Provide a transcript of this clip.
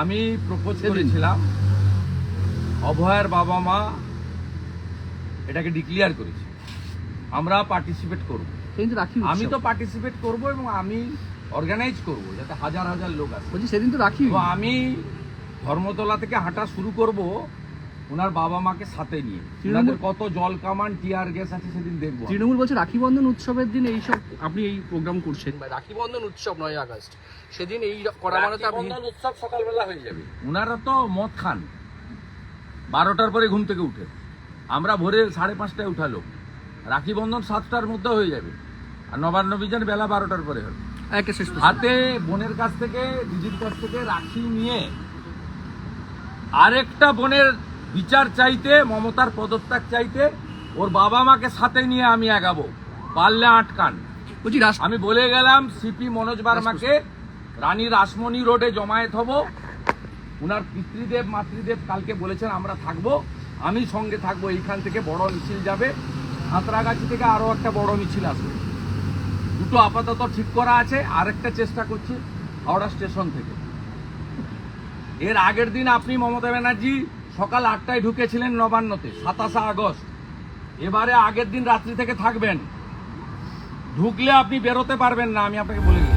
আমি প্রপোজ করেছিলাম, অভয়ের বাবা মা এটাকে ডিক্লেয়ার করেছে, আমরা পার্টিসিপেট করব। কিন্তু রাখি আমি তো পার্টিসিপেট করব এবং আমি অর্গানাইজ করব যাতে হাজার হাজার লোক আসে। বলছি সেদিন তো রাখি, তো আমি ধর্মতলা থেকে হাঁটা শুরু করব ওনার বাবা মাকে সাথে নিয়ে। ওনাদের কত জল কামান টিয়ার গ্যাস আছে সেদিন দেখবো। তৃণমূল বলছে রাখি বন্ধন উৎসবের দিন এইসব আপনি এই প্রোগ্রাম করছেন, রাখি বন্ধন উৎসব 9 আগস্ট সেদিন এই করা মানে তো আপনি উৎসব সকালবেলা হয়ে যাবে। ওনারা তো মদ খান 12টার পরে ঘুম থেকে উঠে, আমরা ভোরে 5:30টায় উঠালো। রাখি বন্ধন 7টার মধ্যে হয়ে যাবে, আর নবান্ন বিজন বেলা 12টার পরে হবে। একটা শেষ প্রশ্ন। হাতে বোনের কাছ থেকে দিদির কাছ থেকে রাখি নিয়ে আরেকটা বোনের বিচার চাইতে, মমতার পদত্যাগ চাইতে, ওর বাবা মাকে সাথে নিয়ে আমি আগাবো, পারলে আটকান। বলছি আমি বলে গেলাম সিপি মনোজ বার্মাকে রানী রাসমণি রোডে জমায়েত হব। উনার পিতৃদেব মাতৃদেব কালকে বলেছেন আমরা থাকবো, আমি সঙ্গে থাকবো। এইখান থেকে বড় মিছিল যাবে, সাঁতরাগাছি থেকে আরো একটা বড় মিছিল আসবে। দুটো আপাতত ঠিক করা আছে, আরেকটা চেষ্টা করছি হাওড়া স্টেশন থেকে। এর আগের দিন আপনি মমতা ব্যানার্জি সকাল 8টায় ঢুকেছিলেন নবান্নতে, 27 আগস্ট। এবারে আগের দিন রাত্রি থেকে থাকবেন, ঢুকলে আপনি বেরোতে পারবেন না, আমি আপনাকে বলে দিলাম।